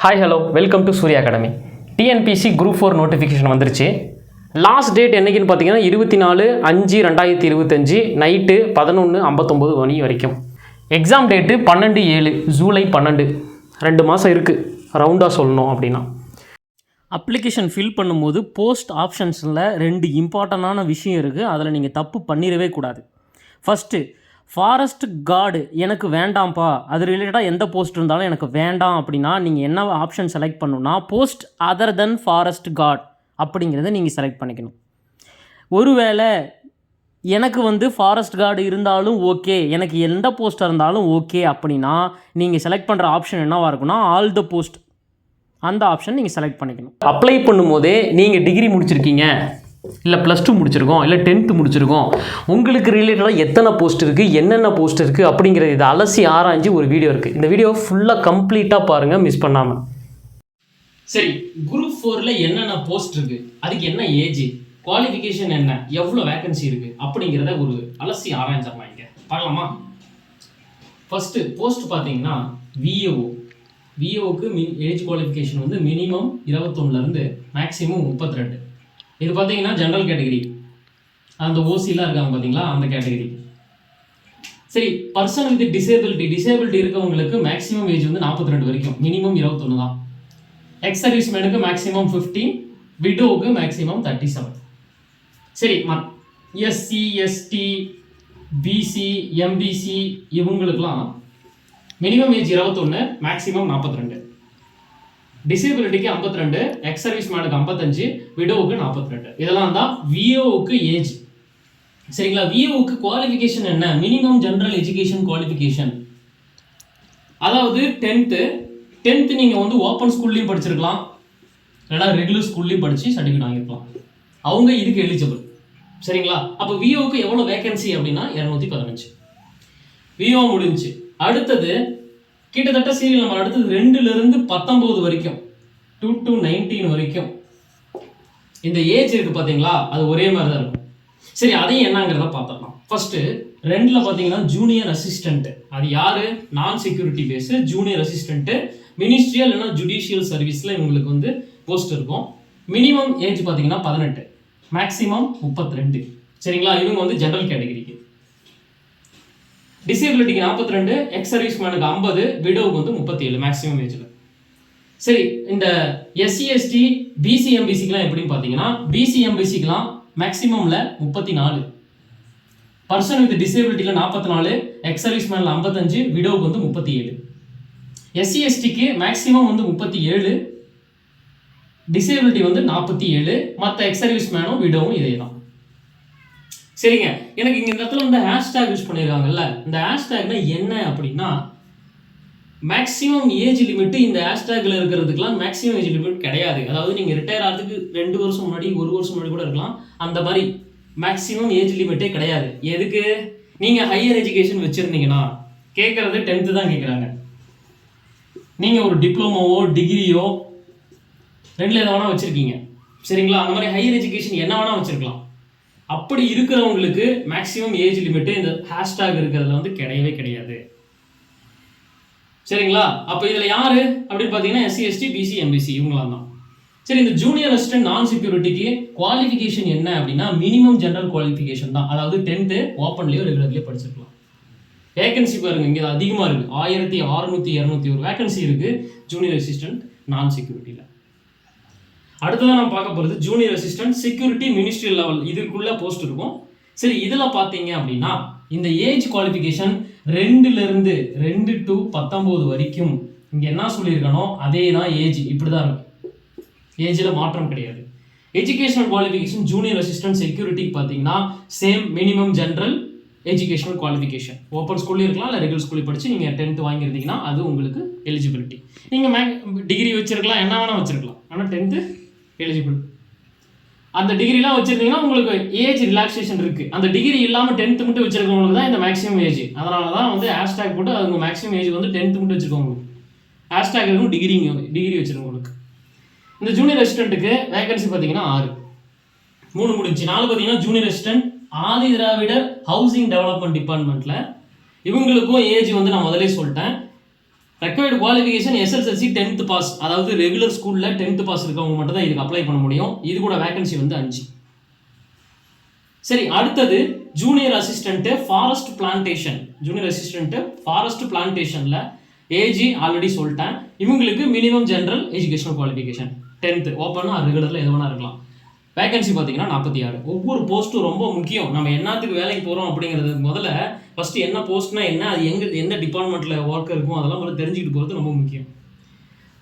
Hi hello welcome to Surya academy. TNPSC group 4 notification வந்துருச்சு. Last date என்னைக்குன்னு பார்த்தீங்கன்னா 24/5/2025 night 11:59 மணி வரைக்கும். Exam date 12/7 July 12. 2 மாதம் இருக்குது ரவுண்டாக சொல்லணும் அப்படின்னா. அப்ளிகேஷன் ஃபில் பண்ணும்போது போஸ்ட் ஆப்ஷன்ஸில் 2 இம்பார்ட்டண்டான விஷயம் இருக்குது. அதில் நீங்கள் தப்பு பண்ணிடவே கூடாது. ஃபஸ்ட்டு, ஃபாரஸ்ட் கார்டு எனக்கு வேண்டாம்ப்பா, அது ரிலேட்டடாக எந்த போஸ்ட் இருந்தாலும் எனக்கு வேண்டாம் அப்படின்னா நீங்கள் என்ன ஆப்ஷன் செலக்ட் பண்ணணும்னா போஸ்ட் அதர் தென் ஃபாரஸ்ட் கார்டு அப்படிங்கிறத நீங்கள் செலக்ட் பண்ணிக்கணும். ஒருவேளை எனக்கு ஃபாரஸ்ட் கார்டு இருந்தாலும் ஓகே, எனக்கு எந்த போஸ்ட்டாக இருந்தாலும் ஓகே அப்படின்னா நீங்கள் செலக்ட் பண்ணுற ஆப்ஷன் என்னவாக இருக்குன்னா ஆல் த போஸ்ட், அந்த ஆப்ஷன் நீங்கள் செலக்ட் பண்ணிக்கணும். அப்ளை பண்ணும்போதே நீங்கள் டிகிரி முடிச்சிருக்கீங்க, இல்லை +2 முடிச்சிருக்கோம், இல்லை 10th முடிச்சிருக்கோம், உங்களுக்கு ரிலேட்டடாக எத்தனை போஸ்ட் இருக்குது, என்னென்ன போஸ்ட் இருக்குது அப்படிங்கிறது இதை அலசி ஆராய்ஞ்சு ஒரு வீடியோ இருக்குது. இந்த வீடியோ ஃபுல்லாக கம்ப்ளீட்டாக பாருங்கள், மிஸ் பண்ணாமல். சரி, குரூப் 4ல் என்னென்ன போஸ்ட் இருக்குது, அதுக்கு என்ன ஏஜ், குவாலிஃபிகேஷன் என்ன, எவ்வளோ வேகன்சி இருக்குது அப்படிங்கிறத ஒரு அலசி ஆராய்ஞ்சிடலாம். இங்கே பார்க்கலாமா? ஃபஸ்ட்டு போஸ்ட் பார்த்தீங்கன்னா விஏஓக்கு ஏஜ் குவாலிஃபிகேஷன் மினிமம் 21லேருந்து மேக்ஸிமம் 32. இது பார்த்தீங்கன்னா ஜென்ரல் கேட்டகரி, அந்த ஓசிலாம் இருக்காங்க பார்த்தீங்களா, அந்த கேட்டகரி. சரி, பர்சன் வித் டிசேபிலிட்டி இருக்கவங்களுக்கு மேக்ஸிமம் ஏஜ் 42 வரைக்கும், மினிமம் 21 தான். எக்ஸ் சர்வீஸ் மேனுக்கு மேக்ஸிமம் 15, விடோவுக்கு மேக்ஸிமம் 37. சரி, எஸ்சி எஸ்டி பிசி எம்பிசி இவங்களுக்குலாம் மினிமம் ஏஜ் 21, மேக்ஸிமம் 42. டிசேபிலிட்டிக்கு 52, எக்ஸ் சர்வீஸ் மேனுக்கு 55, விடோவுக்கு 42. இதெல்லாம் தான் விஏஓக்கு ஏஜ். சரிங்களா? விஏஓக்கு குவாலிஃபிகேஷன் என்ன? மினிமம் ஜென்ரல் எஜுகேஷன் குவாலிஃபிகேஷன், அதாவது 10th நீங்கள் ஓப்பன் ஸ்கூல்லையும் படிச்சிருக்கலாம், இல்லைனா ரெகுலர் ஸ்கூல்லையும் படித்து சர்டிஃபிகேட் வாங்கியிருக்கலாம். அவங்க இதுக்கு எலிஜிபிள். சரிங்களா? அப்போ விஏஓக்கு எவ்வளோ வேகன்சி அப்படின்னா 215. விஏஓ முடிஞ்சு. அடுத்தது கிட்டத்தட்ட சீரியல் நம்பர் அடுத்தது 2லேருந்து 19 வரைக்கும், 2 to 19 வரைக்கும் இந்த ஏஜ் இருக்குது பார்த்தீங்களா, அது ஒரே மாதிரி தான் இருக்கும். சரி, அதையும் என்னங்கிறத பார்த்துடலாம். ஃபஸ்ட்டு 2ல் பார்த்தீங்கன்னா ஜூனியர் அசிஸ்டண்ட்டு, அது யார்? நான் security base junior assistant, ministerial இல்லைனா ஜுடிஷியல் சர்வீஸில் இவங்களுக்கு போஸ்ட் இருக்கும். மினிமம் ஏஜ் பார்த்தீங்கன்னா 18, மேக்ஸிமம் 32. சரிங்களா? இவங்க ஜென்ரல் கேட்டகரிக்கு. டிசேபிலிட்டிக்கு 42, எக்ஸ் சர்வீஸ் மேனுக்கு 50, விடோவுக்கு 37 மேக்ஸிமம் ஏஜில். சரி, இந்த எஸ்சி எஸ்டி பிசி எம்பிசிக்கெலாம் எப்படின்னு பார்த்தீங்கன்னா பிசி எம்பிசிக்கெலாம் மேக்ஸிமமில் 34, பர்சன் வித் டிசேபிலிட்டியில் 44, எக்ஸ் சர்வீஸ் மேனில் 55, விடோவுக்கு 37. எஸ்சி எஸ்டிக்கு மேக்ஸிமம் 37, டிசேபிலிட்டி 47, மற்ற எக்ஸ் சர்வீஸ் மேனும் விடோவும் இதே தான். சரிங்க, எனக்கு இங்கே இந்த இடத்துல ஹேஷ்டேக் யூஸ் பண்ணியிருக்காங்கல்ல, இந்த ஹேஷ்டேக்னா என்ன அப்படின்னா மேக்ஸிமம் ஏஜ் லிமிட்டு இந்த ஹேஷ்டேக்கில் இருக்கிறதுக்கெலாம் மேக்ஸிமம் ஏஜ் லிமிட் கிடையாது. அதாவது நீங்கள் ரிட்டையர் ஆகிறதுக்கு 2 வருஷம் முன்னாடி 1 வருஷம் முன்னாடி கூட இருக்கலாம், அந்த மாதிரி மேக்ஸிமம் ஏஜ் லிமிட்டே கிடையாது. எதுக்கு? நீங்கள் ஹையர் எஜுகேஷன் வச்சுருந்தீங்கன்னா கேட்குறது 10th தான் கேட்குறாங்க. நீங்கள் ஒரு டிப்ளமோவோ டிகிரியோ 2ல் எதை வேணால் வச்சுருக்கீங்க. சரிங்களா? அந்த மாதிரி ஹையர் எஜுகேஷன் என்ன வேணால் வச்சுருக்கலாம். அப்படி இருக்கிறவங்களுக்கு மேக்ஸிமம் ஏஜ் லிமிட்டு இந்த ஹேஷ்டேக் இருக்கிறதுல கிடையவே கிடையாது. சரிங்களா? அப்போ இதில் யார் அப்படின்னு பார்த்தீங்கன்னா எஸ்சி எஸ்டி பிசி எம்பிசி இவங்களாம் தான். சரி, இந்த ஜூனியர் அசிஸ்டன்ட் நான் செக்யூரிட்டிக்கு குவாலிஃபிகேஷன் என்ன அப்படின்னா மினிமம் ஜென்ரல் குவாலிஃபிகேஷன் தான். அதாவது 10th ஓப்பன்லேயோ ரெகுலர்லேயோ படிச்சிருக்கலாம். வேகன்சி பாருங்க, இங்கே அதிகமாக இருக்குது, 1600-201 வேகன்சி இருக்குது ஜூனியர் அசிஸ்டன்ட் நான் செக்யூரிட்டியில். அடுத்ததான் நம்ம பார்க்க போகிறது junior assistant security ministerial level, இதுக்குள்ள போஸ்ட் இருக்கும். சரி, இதில் பார்த்தீங்க அப்படின்னா இந்த ஏஜ் குவாலிஃபிகேஷன் 2லேருந்து 2 to 19 வரைக்கும் இங்கே என்ன சொல்லியிருக்கனோ அதே தான் ஏஜ், இப்படி தான் இருக்கும். ஏஜில் மாற்றம் கிடையாது. எஜுகேஷனல் குவாலிஃபிகேஷன் ஜூனியர் அசிஸ்டன்ட் செக்யூரிட்டிக்கு பார்த்தீங்கன்னா same minimum general educational qualification, open ஸ்கூல்லையும் இருக்கலாம், இல்லை ரெகுலர் ஸ்கூலில் படித்து நீங்கள் 10th வாங்கியிருந்தீங்கன்னா அது உங்களுக்கு எலிஜிபிலிட்டி. நீங்கள் டிகிரி வச்சுருக்கலாம், என்ன வேணால் வச்சுருக்கலாம், ஆனால் 10th எலிஜிபிள். அந்த டிகிரிலாம் வச்சுருந்தீங்கன்னா உங்களுக்கு ஏஜ் ரிலாக்ஸேஷன் இருக்குது. அந்த டிகிரி இல்லாமல் 10th மட்டும் வச்சுருக்கவங்களுக்கு தான் இந்த மேக்ஸிமம் ஏஜ். அதனால தான் ஹேஷ்டேக் போட்டு அவங்க மேக்ஸிமம் ஏஜ் 10th மட்டும் வச்சுருக்கவங்களுக்கு ஹேஷ்டேக் இருக்கும், டிகிரி வச்சுருக்கவங்களுக்கு. இந்த ஜூனியர் அசிஸ்டண்ட்டுக்கு வேகன்சி பார்த்தீங்கன்னா 6, 3 முடிஞ்சு. 4 பார்த்தீங்கன்னா junior assistant Adi Dravidar housing development டிபார்ட்மெண்ட்டில். இவங்களுக்கும் ஏஜ் நான் முதலே சொல்லிட்டேன், required qualification SSLC 10th pass, அதாவது ரெகுலர் ஸ்கூலில் 10th பாஸ் இருக்கவங்க மட்டும் தான் இதுக்கு அப்ளை பண்ண முடியும். இது கூட வேகன்சி வந்து 5. சரி, அடுத்தது junior assistant forest plantation. Junior assistant forest பிளான்டேஷனில் ஏஜி ஆல்ரெடி சொல்லிட்டேன். இவங்களுக்கு minimum general educational qualification 10th, ஓப்பனாக ரெகுலரில் எது வேணா இருக்கலாம். வேகன்சி பார்த்தீங்கன்னா 46. ஒவ்வொரு போஸ்ட்டும் ரொம்ப முக்கியம். நம்ம என்னத்துக்கு வேலைக்கு போகிறோம் அப்படிங்கிறது முதல்ல ஃபஸ்ட்டு என்ன போஸ்ட்னா என்ன, அது எந்த டிபார்ட்மெண்ட்டில் ஒர்க் இருக்கும் அதெல்லாம் முதல்ல தெரிஞ்சுக்கிட்டு போகிறது ரொம்ப முக்கியம்.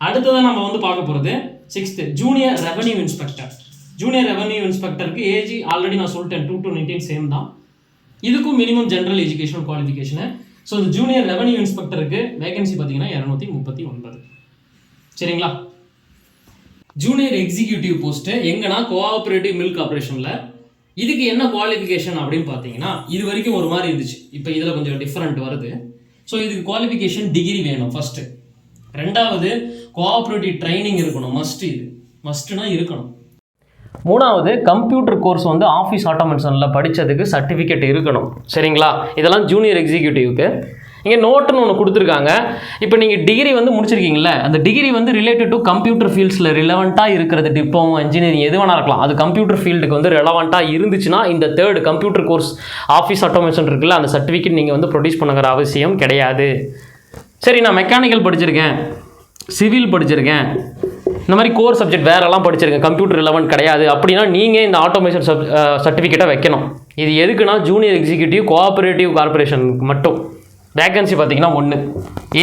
அடுத்ததாக நம்ம வந்து பார்க்க போகிறது 6th junior revenue inspector. Junior revenue இன்ஸ்பெக்டருக்கு ஏஜி ஆல்ரெடி நான் சொல்லிட்டேன் 2 to 19 சேம் தான். இதுக்கும் minimum general educational qualification. So இந்த ஜூனியர் ரெவன்யூ இன்ஸ்பெக்டருக்கு வேகன்சி பார்த்தீங்கன்னா 239. சரிங்களா? ஜூனியர் எக்ஸிக்யூட்டிவ் போஸ்ட்டு எங்கன்னா கோஆப்ரேட்டிவ் மில்க் ஆப்ரேஷனில். இதுக்கு என்ன குவாலிஃபிகேஷன் அப்படின்னு பார்த்தீங்கன்னா, இது வரைக்கும் ஒரு மாதிரி இருந்துச்சு, இப்போ இதில் கொஞ்சம் டிஃப்ரெண்ட் வருது. ஸோ இதுக்கு குவாலிஃபிகேஷன் டிகிரி வேணும் ஃபஸ்ட்டு. ரெண்டாவது கோஆப்ரேட்டிவ் ட்ரைனிங் இருக்கணும், மஸ்ட்டு. இது மஸ்ட்டுனா இருக்கணும். மூணாவது கம்ப்யூட்டர் கோர்ஸ் வந்து ஆஃபீஸ் ஆட்டோமேஷனில் படித்ததுக்கு சர்டிஃபிகேட் இருக்கணும். சரிங்களா? இதெல்லாம் ஜூனியர் எக்ஸிக்யூட்டிவ்க்கு. இங்கே நோட்டுன்னு ஒன்று கொடுத்துருக்காங்க. இப்போ நீங்கள் டிகிரி வந்து முடிச்சிருக்கீங்களே, அந்த டிகிரி வந்து ரிலேட்டட் டு கம்ப்யூட்டர் ஃபீல்ட்ஸில் ரிலவெண்ட்டாக இருக்கிறது, டிப்ளமோ இன்ஜினியரிங் எது வேணா இருக்கலாம். அது கம்ப்யூட்டர் ஃபீல்டுக்கு வந்து ரெலவெண்ட்டாக இருந்துச்சுன்னா இந்த 3rd computer course office automation இருக்குல்ல, அந்த சர்டிஃபிகேட் நீங்கள் வந்து ப்ரொடியூஸ் பண்ணுங்கிற அவசியம் கிடையாது. சரி, நான் மெக்கானிக்கல் படிச்சிருக்கேன், சிவில் படிச்சிருக்கேன், இந்த மாதிரி கோர் சப்ஜெக்ட் வேறெல்லாம் படிச்சிருக்கேன், கம்ப்யூட்டர் ரிலவெண்ட் கிடையாது அப்படின்னா நீங்கள் இந்த ஆட்டோமேஷன் சர்டிஃபிகேட்டை வைக்கணும். இது எதுக்குன்னா ஜூனியர் எக்ஸிக்யூட்டிவ் கோஆப்ரேட்டிவ் கார்பரேஷனுக்கு மட்டும். வேகன்சி பார்த்தீங்கன்னா 1.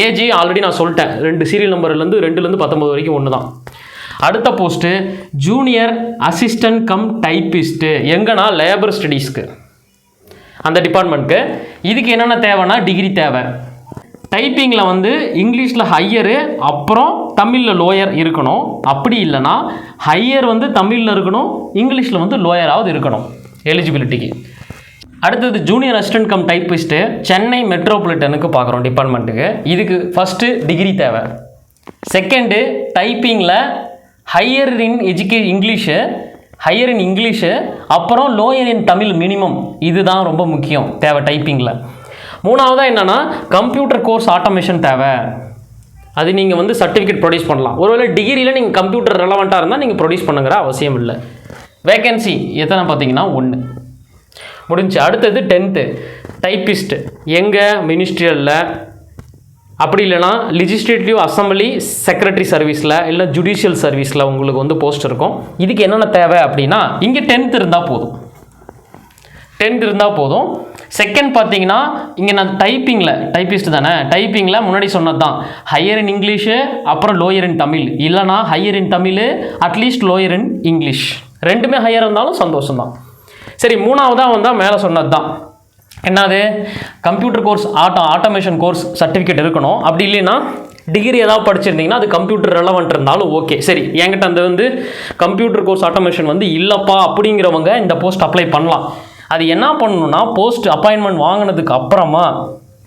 ஏஜி ஆல்ரெடி நான் சொல்லிட்டேன், 2 சீரியல் நம்பர்லேருந்து 2லேருந்து 19 வரைக்கும் 1 தான். அடுத்த post junior assistant cum typist. எங்கன்னா லேபர் ஸ்டடீஸ்க்கு, அந்த டிபார்ட்மெண்ட்க்கு. இதுக்கு என்னென்ன தேவைன்னா டிகிரி தேவை. டைப்பிங்கில் வந்து இங்கிலீஷில் ஹையரு, அப்புறம் தமிழில் லோயர் இருக்கணும். அப்படி இல்லைனா ஹையர் வந்து தமிழில் இருக்கணும், இங்கிலீஷில் வந்து லோயராவது இருக்கணும் எலிஜிபிலிட்டிக்கு. அடுத்தது junior assistant cum typist Chennai மெட்ரோபாலிட்டனுக்கு பார்க்குறோம் டிபார்ட்மெண்ட்டுக்கு. இதுக்கு ஃபஸ்ட்டு டிகிரி தேவை. செகண்டு டைப்பிங்கில் higher in English, higher in English, அப்புறம் லோயர் இன் தமிழ் மினிமம். இதுதான் ரொம்ப முக்கியம் தேவை டைப்பிங்கில். மூணாவதாக என்னென்னா கம்ப்யூட்டர் கோர்ஸ் ஆட்டோமேஷன் தேவை. அது நீங்கள் வந்து சர்டிஃபிகேட் ப்ரொடியூஸ் பண்ணலாம். ஒருவேளை டிகிரியில் நீங்கள் கம்ப்யூட்டர் ரெலவெண்ட்டாக இருந்தால் நீங்கள் ப்ரொடியூஸ் பண்ணுங்கிற அவசியம் இல்லை. வேகன்சி எத்தனை பார்த்தீங்கன்னா 1 முடிஞ்சு. அடுத்தது 10th டைப்பிஸ்ட். எங்கே மினிஸ்ட்ரியலில், அப்படி இல்லைனா லெஜிஸ்லேட்டிவ் அசம்பிளி செக்ரட்டரி சர்வீஸில், இல்லை ஜுடிஷியல் சர்வீஸில் உங்களுக்கு வந்து போஸ்ட் இருக்கும். இதுக்கு என்னென்ன தேவை அப்படின்னா இங்கே 10th இருந்தால் போதும். 10th இருந்தால் போதும். செகண்ட் பார்த்தீங்கன்னா இங்கே நான் டைப்பிஸ்ட் தானே, டைப்பிங்கில் முன்னாடி சொன்னது தான் ஹையர் இன் இங்கிலீஷு, அப்புறம் லோயர் இன் தமிழ், இல்லைனா higher in Tamil at least lower in English. ரெண்டுமே ஹையர் இருந்தாலும் சந்தோஷம் தான். சரி, மூணாவதாக வந்தால் மேலே சொன்னது தான் என்னது, computer course automation course certificate இருக்கணும். அப்படி இல்லைன்னா டிகிரி ஏதாவது படிச்சிருந்தீங்கன்னா அது கம்ப்யூட்டர் ரெலவெண்ட் இருந்தாலும் ஓகே. சரி, என்கிட்ட அந்த வந்து கம்ப்யூட்டர் கோர்ஸ் ஆட்டோமேஷன் வந்து இல்லைப்பா அப்படிங்கிறவங்க இந்த போஸ்ட் அப்ளை பண்ணலாம். அது என்ன பண்ணணும்னா போஸ்ட் அப்பாயின்மெண்ட் வாங்கினதுக்கு அப்புறமா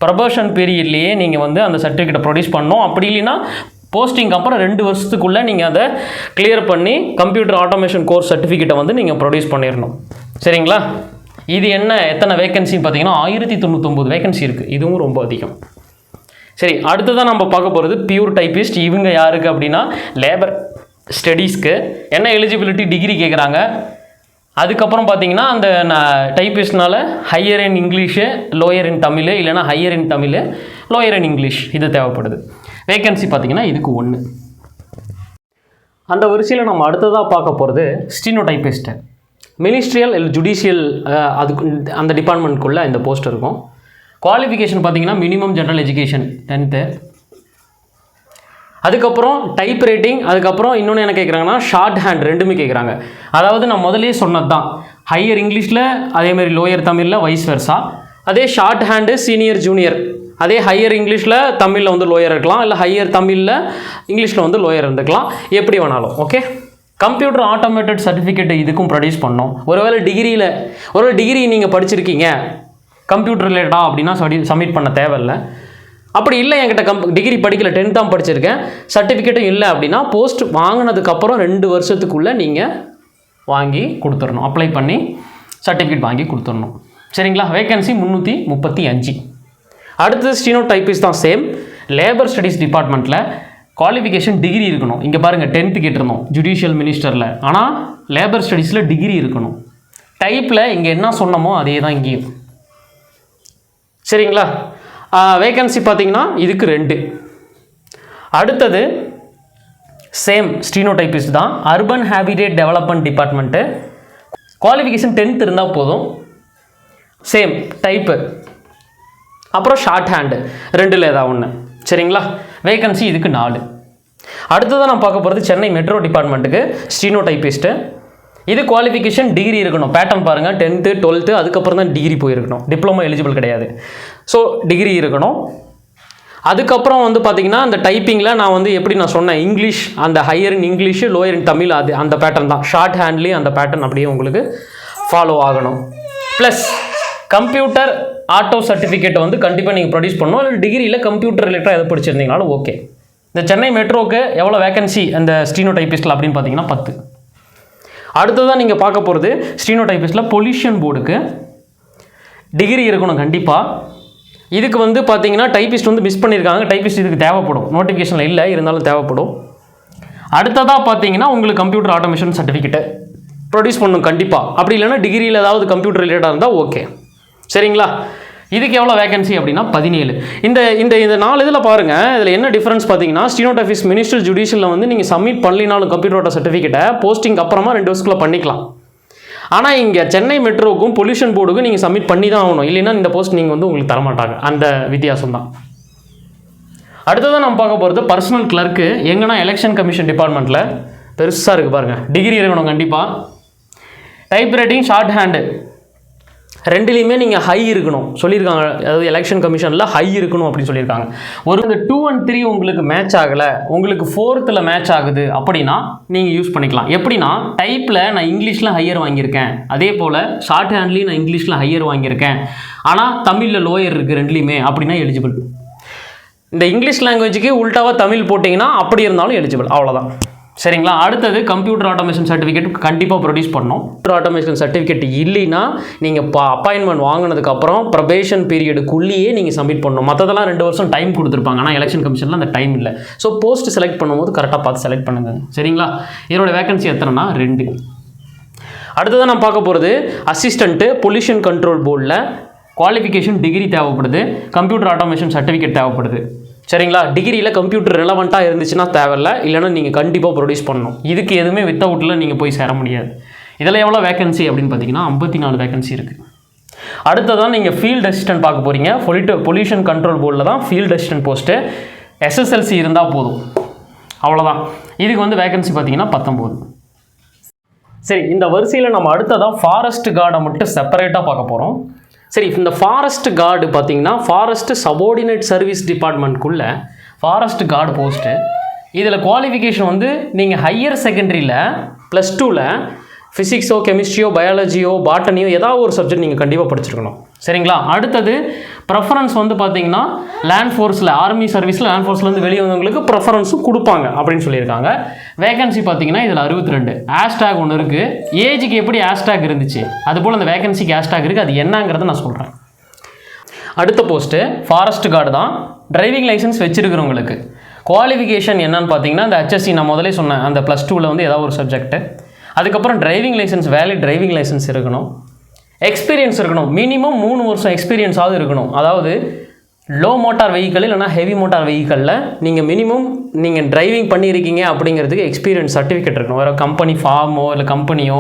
ப்ரொபேஷன் பீரியட்லேயே நீங்கள் வந்து அந்த சர்டிஃபிகேட்டை ப்ரொடியூஸ் பண்ணணும். அப்படி இல்லைன்னா போஸ்டிங் அப்புறம் 2 வருஷத்துக்குள்ளே நீங்கள் அதை கிளியர் பண்ணி கம்ப்யூட்டர் ஆட்டோமேஷன் கோர்ஸ் சர்டிஃபிகேட்டை வந்து நீங்கள் ப்ரொடியூஸ் பண்ணிடணும். சரிங்களா? இது என்ன எத்தனை வேகன்சின்னு பார்த்தீங்கன்னா 1099 வேகன்சி இருக்குது. இதுவும் ரொம்ப அதிகம். சரி, அடுத்ததான் நம்ம பார்க்க போகிறது பியூர் டைப்பிஸ்ட். இவங்க யாருக்கு அப்படின்னா லேபர் ஸ்டடீஸ்க்கு. என்ன எலிஜிபிலிட்டி டிகிரி கேட்குறாங்க. அதுக்கப்புறம் பார்த்தீங்கன்னா அந்த டைப்பிஸ்ட்னால higher in English, lower in Tamil, இல்லைனா higher in Tamil, lower in English இது தேவைப்படுது. வேகன்சி பார்த்தீங்கன்னா இதுக்கு 1. அந்த வரிசையில் நம்ம அடுத்ததாக பார்க்க போகிறது ஸ்டீனோ டைப்பிஸ்ட்டு. மினிஸ்ட்ரியல் இல்லை ஜுடிஷியல் அதுக்கு அந்த டிபார்ட்மெண்ட்குள்ளே இந்த போஸ்ட் இருக்கும். குவாலிஃபிகேஷன் பார்த்தீங்கன்னா மினிமம் ஜென்ரல் எஜுகேஷன் 10th. அதுக்கப்புறம் டைப் ரைட்டிங், அதுக்கப்புறம் இன்னொன்று என்ன கேட்குறாங்கன்னா ஷார்ட் ஹேண்ட் ரெண்டுமே கேட்குறாங்க. அதாவது நான் முதலே சொன்னது தான் ஹையர் இங்கிலீஷில், அதேமாதிரி லோயர் தமிழில் வைஸ் வெர்ஸா. அதே ஷார்ட் ஹேண்டு சீனியர் ஜூனியர். அதே ஹையர் இங்கிலீஷில் தமிழில் வந்து லோயர் இருக்கலாம், இல்லை ஹையர் தமிழில் இங்கிலீஷில் வந்து லோயர் இருந்துக்கலாம், எப்படி வேணாலும் ஓகே. கம்ப்யூட்டர் ஆட்டோமேட்டட் சர்டிஃபிகேட் இதுக்கும் ப்ரொடியூஸ் பண்ணோம். ஒருவேளை டிகிரி நீங்கள் படிச்சிருக்கீங்க கம்ப்யூட்டர் ரிலேட்டடாக அப்படின்னா சப்மிட் பண்ண தேவையில்லை. அப்படி இல்லை என்கிட்ட டிகிரி படிக்கல 10th தான் படிச்சிருக்கேன், சர்டிஃபிகேட்டும் இல்லை அப்படின்னா போஸ்ட் வாங்கினதுக்கப்புறம் 2 வருஷத்துக்குள்ளே நீங்கள் வாங்கி கொடுத்துடணும், அப்ளை பண்ணி சர்டிஃபிகேட் வாங்கி கொடுத்துடணும். சரிங்களா? வேகன்சி 335. அடுத்தது ஸ்டீனோ டைப்பிஸ்ட் தான் சேம். லேபர் ஸ்டடீஸ் டிபார்ட்மெண்ட்டில் குவாலிஃபிகேஷன் டிகிரி இருக்கணும். இங்கே பாருங்கள் 10th கேட்டிருந்தோம் ஜுடிஷியல் மினிஸ்டரில், ஆனால் லேபர் ஸ்டடீஸில் டிகிரி இருக்கணும். டைப்பில் இங்கே என்ன சொன்னமோ அதே தான் இங்கேயும். சரிங்களா? வேகன்சி பார்த்தீங்கன்னா இதுக்கு 2. அடுத்தது சேம் ஸ்டீனோடைபிஸ்ட் தான், urban habitat development department. Qualification 10th இருந்தால் போதும். சேம் டைப்பு, அப்புறம் ஷார்ட் ஹேண்டு, 2ல் ஏதாவது ஒன்று. சரிங்களா? வேகன்சி இதுக்கு 4. அடுத்ததான் நான் பார்க்க போகிறது சென்னை மெட்ரோ டிபார்ட்மெண்ட்டுக்கு ஸ்டீனோடைபிஸ்ட்டு. இது குவாலிஃபிகேஷன் டிகிரி இருக்கணும். பேட்டர்ன் பாருங்கள், 10th 12th அதுக்கப்புறம் தான் டிகிரி போயிருக்கணும். டிப்ளமோ எலிஜிபிள் கிடையாது. ஸோ டிகிரி இருக்கணும். அதுக்கப்புறம் வந்து பார்த்திங்கன்னா அந்த டைப்பிங்கில் நான் வந்து எப்படி நான் சொன்னேன், இங்கிலீஷ் அந்த higher in English lower in Tamil, அது அந்த பேட்டர்ன் தான். ஷார்ட் ஹேண்ட்லேயும் அந்த பேட்டர்ன் அப்படியே உங்களுக்கு ஃபாலோ ஆகணும். ப்ளஸ் கம்ப்யூட்டர் ஆட்டோ சர்டிஃபிகேட்டை வந்து கண்டிப்பாக நீங்கள் ப்ரொடியூஸ் பண்ணணும். இல்லை டிகிரியில் கம்ப்யூட்டர் ரிலேட்டடாக எதை படிச்சிருந்தீங்கனாலும் ஓகே. இந்த சென்னை மெட்ரோக்கு எவ்வளோ வேகன்சி அந்த ஸ்டீனோடைபிஸ்ட்டில் அப்படின்னு பார்த்தீங்கன்னா 10. அடுத்ததான் நீங்கள் பார்க்க போகிறது ஸ்டீனோடைபிஸ்ட்டில் பொல்யூஷன் போர்டுக்கு டிகிரி இருக்கணும் கண்டிப்பாக. இதுக்கு வந்து பார்த்தீங்கன்னா டைப்பிஸ்ட் வந்து மிஸ் பண்ணியிருக்காங்க. டைப்பிஸ்ட் இதுக்கு தேவைப்படும், நோட்டிஃபிகேஷனில் இல்லை, இருந்தாலும் தேவைப்படும். அடுத்ததாக பார்த்தீங்கன்னா உங்களுக்கு கம்ப்யூட்டர் ஆட்டோமேஷன் சர்டிஃபிகேட்டு ப்ரொடியூஸ் பண்ணணும் கண்டிப்பாக. அப்படி இல்லைன்னா டிகிரியில் ஏதாவது கம்ப்யூட்டர் ரிலேட்டடாக இருந்தால் ஓகே. சரிங்களா? இதுக்கு எவ்வளோ வேகன்சி அப்படின்னா 17. இந்த இந்த இந்த 4 இதில் பாருங்கள், இதில் என்ன டிஃப்ரென்ஸ் பார்த்தீங்கன்னா ஸ்டீனோடைபிஸ்ட் மினிஸ்டர் ஜுடிஷியலில் வந்து நீங்கள் சப்மிட் பண்ணலினாலும் கம்ப்யூட்டர் ஆட்டோ சர்டிஃபிகேட்டை போஸ்டிங் அப்புறமா 2 வருஷத்துக்குள்ளே பண்ணிக்கலாம். ஆனால் இங்கே சென்னை மெட்ரோவுக்கும் பொல்யூஷன் போர்டுக்கும் நீங்கள் சப்மிட் பண்ணி தான் ஆகணும், இல்லைன்னா இந்த போஸ்ட் நீங்கள் வந்து உங்களுக்கு தரமாட்டாங்க. அந்த வித்தியாசம் தான். அடுத்ததான் நம்ம பார்க்க போகிறது பர்சனல் கிளர்க்கு. எங்கன்னா எலெக்ஷன் கமிஷன் டிபார்ட்மெண்ட்டில் பெருசாக இருக்குது பாருங்கள். டிகிரி இருக்கணும் கண்டிப்பாக. டைப் ரைட்டிங் ஷார்ட் ஹேண்டு 2லேயுமே நீங்கள் ஹை இருக்கணும் சொல்லியிருக்காங்க. அதாவது எலெக்ஷன் கமிஷனில் ஹை இருக்கணும் அப்படின்னு சொல்லியிருக்காங்க. ஒரு இந்த 2 and 3 உங்களுக்கு மேட்ச் ஆகலை, உங்களுக்கு 4th மேட்ச் ஆகுது அப்படின்னா நீங்கள் யூஸ் பண்ணிக்கலாம். எப்படின்னா டைப்பில் நான் இங்கிலீஷில் ஹையர் வாங்கியிருக்கேன், அதே போல் ஷார்ட் ஹேண்ட்லேயும் நான் இங்கிலீஷில் ஹையர் வாங்கியிருக்கேன், ஆனால் தமிழில் லோயர் இருக்குது 2லேயுமே, அப்படின்னா எலிஜிபிள். இந்த இங்கிலீஷ் லாங்குவேஜுக்கு உல்ட்டாவாக தமிழ் போட்டிங்கன்னா அப்படி இருந்தாலும் எலிஜிபிள், அவ்வளோதான். சரிங்களா? அடுத்தது கம்ப்யூட்டர் ஆட்டோமேஷன் சர்டிஃபிகேட் கண்டிப்பாக ப்ரொடியூஸ் பண்ணணும். கம்ப்யூட்டர் ஆட்டோமேஷன் சர்டிஃபிகேட் இல்லைன்னா நீங்கள் அப்பாயின்மெண்ட் வாங்கினதுக்கப்புறம் ப்ரொபேஷன் பீரியடுக்குள்ளேயே நீங்கள் சப்மிட் பண்ணணும். மற்றதெல்லாம் 2 வருஷம் டைம் கொடுத்துருப்பாங்க, ஆனால் எலெக்ஷன் கமிஷனில் அந்த டைம் இல்லை. ஸோ போஸ்ட் செலக்ட் பண்ணும்போது கரெக்டாக பார்த்து செலக்ட் பண்ணுங்க. சரிங்களா? இதோட வேகன்சி எத்தனைனா 2. அடுத்ததான் நான் பார்க்க போகிறது அசிஸ்டண்ட்டு பொல்யூஷன் கண்ட்ரோல் போர்டில் குவாலிஃபிகேஷன் டிகிரி தேவைப்படுது, கம்ப்யூட்டர் ஆட்டோமேஷன் சர்டிஃபிகேட் தேவைப்படுது. சரிங்களா? டிகிரியில் கம்ப்யூட்டர் ரெலவெண்ட்டாக இருந்துச்சுன்னா தேவையில்லை, இல்லைன்னா நீங்கள் கண்டிப்பாக ப்ரொடியூஸ் பண்ணணும். இதுக்கு எதுவுமே வித்தவுட்டில் நீங்கள் போய் சேர முடியாது. இதில் எவ்வளோ வேகன்சி அப்படின்னு பார்த்தீங்கன்னா 54 வேகன்சி இருக்குது. அடுத்ததான் நீங்கள் ஃபீல்டு அசிஸ்டன்ட் பார்க்க போகிறீங்க. பொல்யூஷன் கண்ட்ரோல் போர்டில் தான் ஃபீல்டு அசிஸ்டன்ட் போஸ்ட்டு. SSLC இருந்தால் போதும், அவ்வளோதான். இதுக்கு வந்து வேகன்சி பார்த்தீங்கன்னா 19. சரி, இந்த வரிசையில் நம்ம அடுத்ததாக ஃபாரஸ்ட் கார்டை மட்டும் செப்பரேட்டாக பார்க்க போகிறோம். சரி, இந்த ஃபாரஸ்ட் கார்டு பார்த்தீங்கன்னா ஃபாரஸ்ட் சபோர்டினேட் சர்வீஸ் டிபார்ட்மெண்ட்குள்ளே ஃபாரஸ்ட் கார்டு போஸ்ட்டு. இதில் குவாலிஃபிகேஷன் வந்து நீங்கள் ஹையர் செகண்டரியில் +2ல் ஃபிசிக்ஸோ கெமிஸ்ட்ரியோ பயாலஜியோ பாட்டனியோ ஏதாவது ஒரு சப்ஜெக்ட் நீங்கள் கண்டிப்பாக படிச்சிருக்கணும். சரிங்களா? அடுத்தது ப்ரெஃபரன்ஸ் வந்து பார்த்தீங்கன்னா லேண்ட் ஃபோர்ஸில், ஆர்மி சர்வீஸில் லேண்ட் ஃபோர்ஸ்லேருந்து வெளியே வந்தவங்களுக்கு ப்ரெஃபரன்ஸும் கொடுப்பாங்க அப்படின்னு சொல்லியிருக்காங்க. வேகன்சி பார்த்தீங்கன்னா இதில் 62. ஹேஷ்டேக் ஒன்று இருக்குது. ஏஜுக்கு எப்படி ஹேஷ்டேக் இருந்துச்சு அதுபோல் அந்த வேகன்சிக்கு ஹேஷ்டேக் இருக்குது. அது என்னங்கிறத நான் சொல்கிறேன். அடுத்த போஸ்ட்டு ஃபாரஸ்ட் கார்டு தான். டிரைவிங் லைசன்ஸ் வச்சுருக்கிறவங்களுக்கு குவாலிஃபிகேஷன் என்னன்னு பார்த்தீங்கன்னா இந்த HSC நான் முதலே சொன்னேன், அந்த +2ல் வந்து ஏதாவது ஒரு சப்ஜெக்ட்டு. அதுக்கப்புறம் driving license, valid driving license இருக்கணும். எக்ஸ்பீரியன்ஸ் இருக்கணும், மினிமம் 3 வருஷம் எக்ஸ்பீரியன்ஸாவது இருக்கணும். அதாவது லோ மோட்டார் வெஹிக்கிள் இல்லைனா ஹெவி மோட்டார் வெஹிக்கிளில் நீங்கள் மினிமம் நீங்கள் டிரைவிங் பண்ணியிருக்கீங்க அப்படிங்கிறதுக்கு எக்ஸ்பீரியன்ஸ் சர்டிஃபிகேட் இருக்கணும். வேறு கம்பெனி ஃபார்மோ இல்லை கம்பெனியோ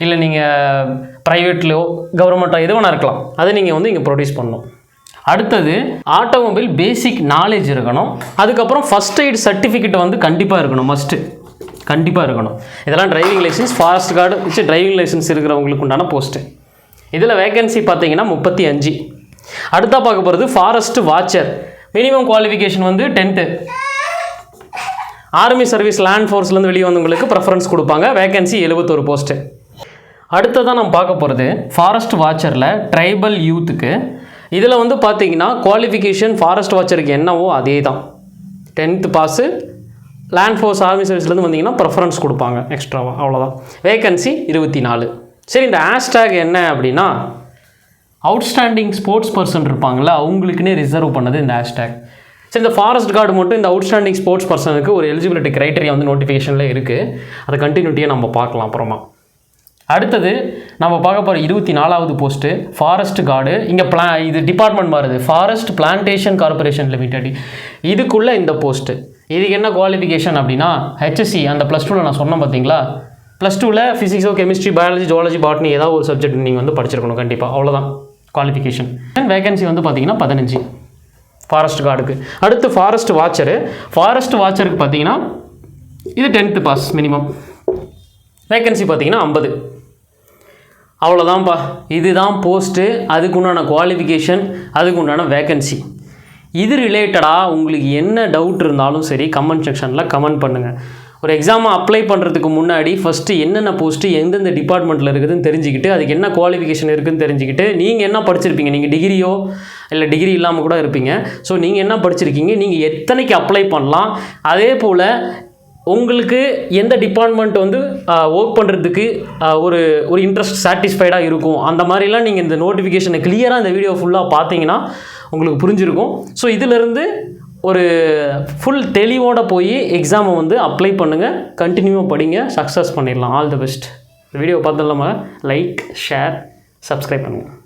இல்லை நீங்கள் ப்ரைவேட்லையோ கவர்மெண்ட்டோ எது வேணா இருக்கலாம், அதை நீங்கள் வந்து இங்கே ப்ரொடியூஸ் பண்ணணும். அடுத்தது ஆட்டோமொபைல் பேசிக் நாலேஜ் இருக்கணும். அதுக்கப்புறம் ஃபஸ்ட் எய்ட் சர்டிஃபிகேட் வந்து கண்டிப்பாக இருக்கணும், மஸ்ட்டு கண்டிப்பாக இருக்கணும். இதெல்லாம் டிரைவிங் லைசன்ஸ், ஃபாரஸ்ட் கார்டு வச்சு டிரைவிங் லைசன்ஸ் இருக்கிறவங்களுக்கு உண்டான போஸ்ட்டு. இதில் வேகன்சி பார்த்தீங்கன்னா 35. அடுத்தா பார்க்க போகிறது ஃபாரஸ்ட் வாட்சர். மினிமம் குவாலிஃபிகேஷன் வந்து 10th. ஆர்மி சர்வீஸ் லேண்ட் ஃபோர்ஸ்லேருந்து வெளியே வந்தவங்களுக்கு ப்ரெஃபரன்ஸ் கொடுப்பாங்க. Vacancy 71 post. அடுத்ததான் நம்ம பார்க்க போகிறது ஃபாரஸ்ட் வாட்சரில் ட்ரைபல் யூத்துக்கு. இதில் வந்து பார்த்தீங்கன்னா குவாலிஃபிகேஷன் ஃபாரஸ்ட் வாட்சருக்கு என்னவோ அதே தான், 10th pass. Land force army சர்வீஸ்லேருந்து வந்தீங்கன்னா ப்ரெஃபரன்ஸ் கொடுப்பாங்க எக்ஸ்ட்ராவாக, அவ்வளோதான். வேகன்சி 24. சரி, இந்த ஹேஷ்டேக் என்ன அப்படின்னா அவுட்ஸ்டாண்டிங் ஸ்போர்ட்ஸ் பர்சன் இருப்பாங்களா, அவங்களுக்குன்னே ரிசர்வ் பண்ணது இந்த ஹேஷ்டேக். சரி, இந்த ஃபாரஸ்ட் கார்டு மட்டும் இந்த அவுட்ஸ்டாண்டிங் ஸ்போர்ட்ஸ் பர்சனுக்கு ஒரு எலிஜிபிலிட்டி க்ரைட்டீரியா வந்து நோட்டிஃபிகேஷனில் இருக்குது. அதை கண்டினியூட்டியாக நம்ம பார்க்கலாம் அப்புறமா. அடுத்தது நம்ம பார்க்க போகிற 24வது போஸ்ட்டு ஃபாரஸ்ட் கார்டு. இங்கே இது டிபார்ட்மெண்ட் மாறுது, ஃபாரஸ்ட் பிளான்டேஷன் கார்பரேஷன் லிமிடெட். இதுக்குள்ளே இந்த போஸ்ட்டு. இதுக்கு என்ன குவாலிஃபிகேஷன் அப்படின்னா ஹெச்எஸ்சி அந்த +2ல் நான் சொன்னேன் பார்த்தீங்களா, +2ல் ஃபிசிக்ஸோ கெமிஸ்ட்ரி பயாலஜி ஜுவாலஜி பாட்னி ஏதாவது ஒரு சப்ஜெக்ட் நீங்கள் வந்து படிச்சிருக்கணும் கண்டிப்பாக. அவ்வளோதான் குவாலிஃபிகேஷன். வேகன்சி வந்து பார்த்தீங்கன்னா 15 ஃபாரஸ்ட் கார்டுக்கு. அடுத்து ஃபாரஸ்ட் வாட்சரு. ஃபாரஸ்ட் வாட்சருக்கு பார்த்தீங்கன்னா இது 10th பாஸ் மினிமம். வேகன்சி பார்த்தீங்கன்னா 50. அவ்வளோதான்ப்பா. இதுதான் போஸ்ட்டு, அதுக்குண்டான குவாலிஃபிகேஷன், அதுக்குண்டான வேகன்சி. இது ரிலேட்டடாக உங்களுக்கு என்ன டவுட் இருந்தாலும் சரி கமெண்ட் செக்ஷனில் கமெண்ட் பண்ணுங்கள். ஒரு எக்ஸாமை அப்ளை பண்ணுறதுக்கு முன்னாடி ஃபஸ்ட்டு என்னென்ன போஸ்ட்டு எந்தெந்த டிபார்ட்மெண்ட்டில் இருக்குதுன்னு தெரிஞ்சுக்கிட்டு அதுக்கு என்ன குவாலிஃபிகேஷன் இருக்குதுன்னு தெரிஞ்சுக்கிட்டு நீங்கள் என்ன படிச்சிருப்பீங்க, நீங்கள் டிகிரியோ இல்லை டிகிரி இல்லாமல் கூட இருப்பீங்க. ஸோ நீங்கள் என்ன படிச்சிருக்கீங்க, நீங்கள் எத்தனைக்கு அப்ளை பண்ணலாம், அதே போல் உங்களுக்கு எந்த டிபார்ட்மெண்ட் வந்து ஒர்க் பண்ணுறதுக்கு ஒரு இன்ட்ரெஸ்ட் சாட்டிஸ்ஃபைடாக இருக்கும், அந்த மாதிரிலாம் நீங்கள் இந்த நோட்டிஃபிகேஷனை கிளியராக இந்த வீடியோ ஃபுல்லாக பார்த்தீங்கன்னா உங்களுக்கு புரிஞ்சிருக்கும். ஸோ இதிலிருந்து ஒரு ஃபுல் தெளிவோடு போய் எக்ஸாமை வந்து அப்ளை பண்ணுங்கள், கண்டினியூவாக படிங்க, சக்ஸஸ் பண்ணிடலாம். All the best. இந்த வீடியோ பார்த்தோம்னா லைக், ஷேர், சப்ஸ்கிரைப் பண்ணுங்கள்.